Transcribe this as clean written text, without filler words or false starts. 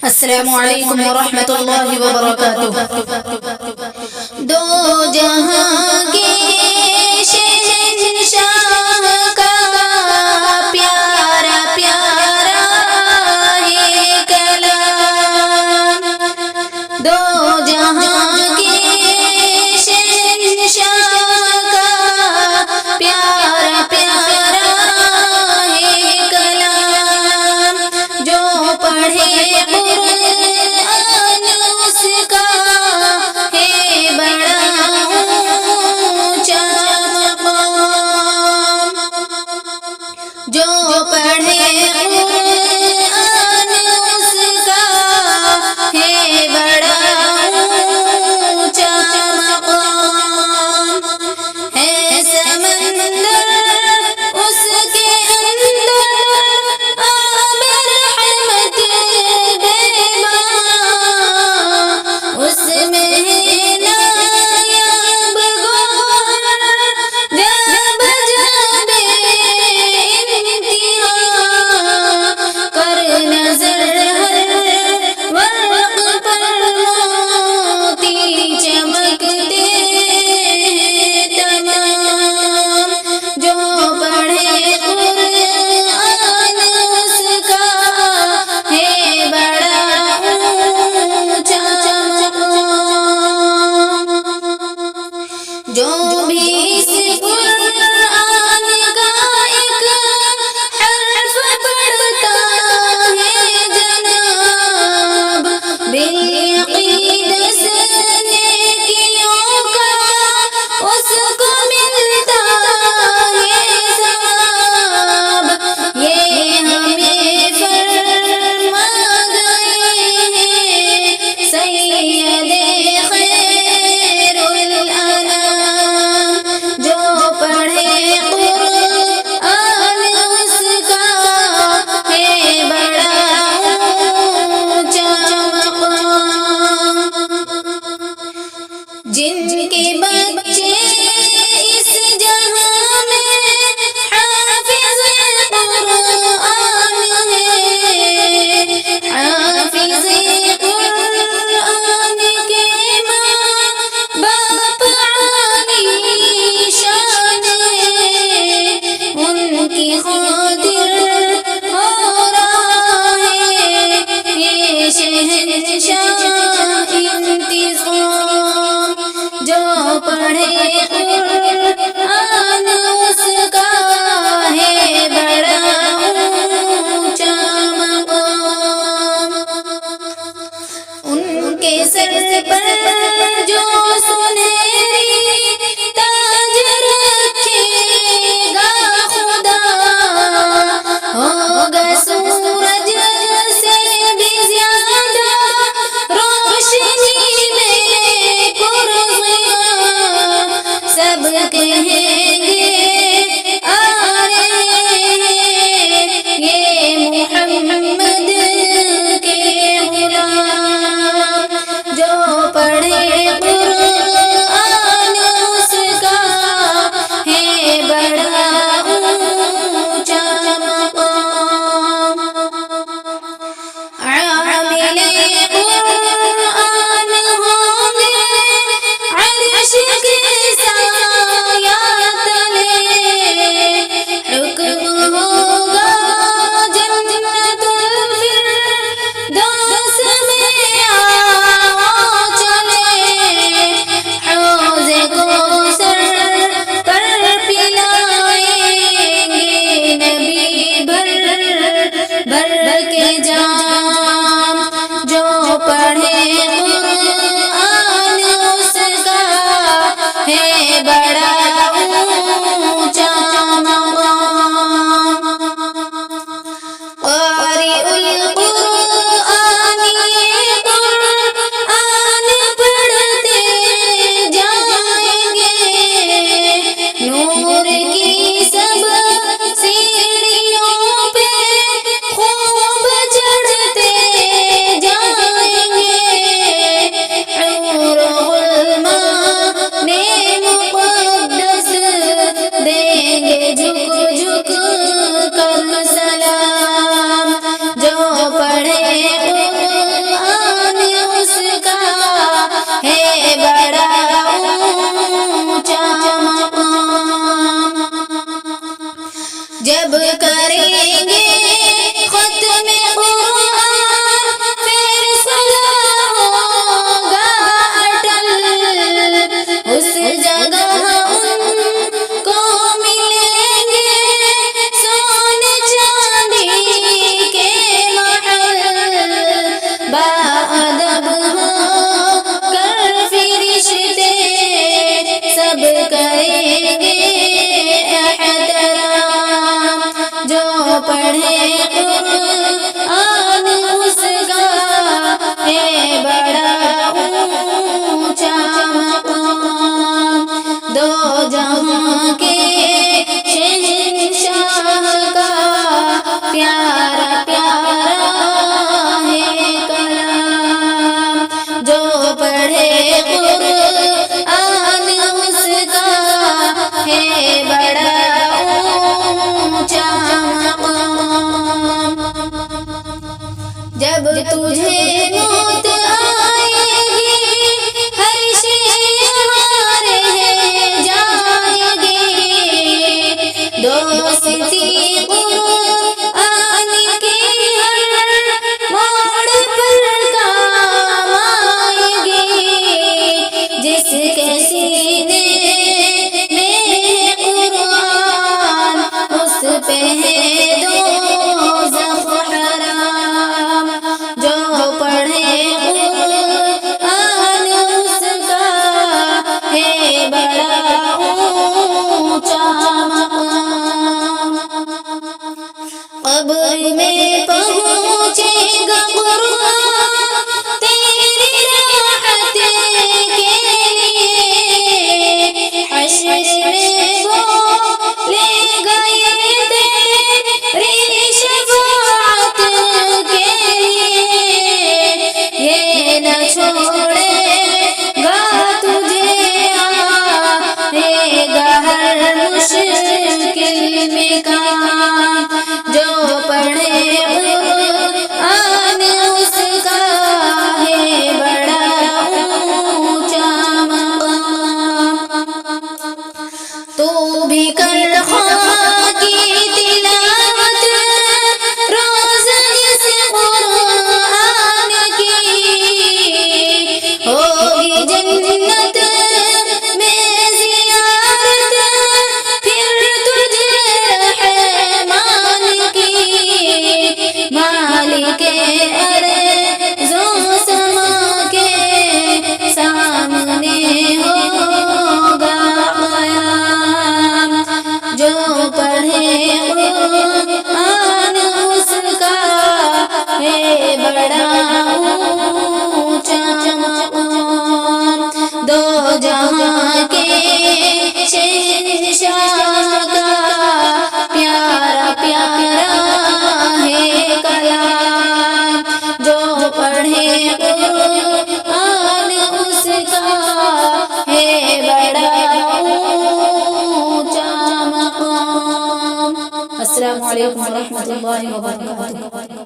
السلام علیکم ورحمۃ اللہ وبرکاتہ۔ دو جہاں کے شہنشاہ کا پیارا پیارا ہے کلام، دو جہاں کے شہنشاہ کا پیارا پیارا ہے کلام، جو پڑھے جو پڑھے قرآن اس کا ہے بڑا اونچا مقام، ہے سمندر اس کے اندر آب رحمت بے ماں، اس میں ہے نایاب گوہر جب جب کر نظر ہر ورق پر موتی چمکتے ہیں تمام، جو پڑھے قرآن اس کا ہے بڑا اونچا مقام، جو بھی اس قرآن کا ایک حرف پڑھتا ہے جناب، بالعقیدت نیکیوں کا اس کو ملتا ہے ثواب، یہ ہمیں فرما گئے ہیں سید خیر الانام، جو پڑھے قرآن اس کا ہے بڑا اونچا مقام، جن کے بچے اس جہاں میں حافظ قرآن ہے، حافظ قرآن کے ماں باپ عالی شان ہے، ان کی خاطر ہو رہا ہے یہ شہنشاہ انتظام، جو پڑھے قرآن اس کا ہے بڑا اونچا مقام، ان کے سر پر جو سنہری تاج رکھے گا خدا، ہوگا سورج سے بھی زیادہ روشنی میں قرآن، سب کہیں گے آ رہے ہیں یہ محمد کے غلام، جو پڑھے قرآن اس کا ہے بڑا اونچا مقام، عامل قرآن ہوں گے عرش کے سایہ تلے، حکم ہوگا جنت الفردوس میں آؤ چلے، حوض کوثر پر پلائیں گے نبی بھر بھر کے جام، جو پڑھے پڑھے قرآن اس کا ہے بڑا اونچا مقام، دو جہاں کے شہنشاہ کا پیارا پیارا ہے کلام، جو پڑھے قرآن اس کا ہے بڑا اونچا مقام۔ جب تجھے موت آئے گی ہر شے یہاں رہ جائے گی، دوستی قرآن کی ہر موڑ پر کام آئے گی، جس کے سینے میں قرآن اس پہ ہے دوزخ حرام، جو پڑھے قرآن اس کا ہے بڑا اونچا مقام۔ قبر میں پہنچے گا قرآن تیری راحت کے لیے، حشر میں وہ لے گئے تیری شفاعت کے لیے، یہ نہ چھوڑے گا تجھے آئے گا ہر مشکل میں کام، جو پڑھے قرآن اس کا ہے بڑا اونچا مقام۔ تو بھی کر خواہ کی تلاوت روز اس قرآن کی، ہوگی جنت میں زیارت پھر تجھے رحمان کی، مالک ارض و سما کے سامنے ہوگا قیام، جو پڑھے قرآن اس کا ہے بڑا اونچا مقام، دو جہاں کے شہنشاہ کا پیارا پیارا ہے کلام، جو پڑھے قرآن اس کا ہے بڑا اونچا مقام۔ السلام علیکم ورحمۃ اللہ وبرکاتہ۔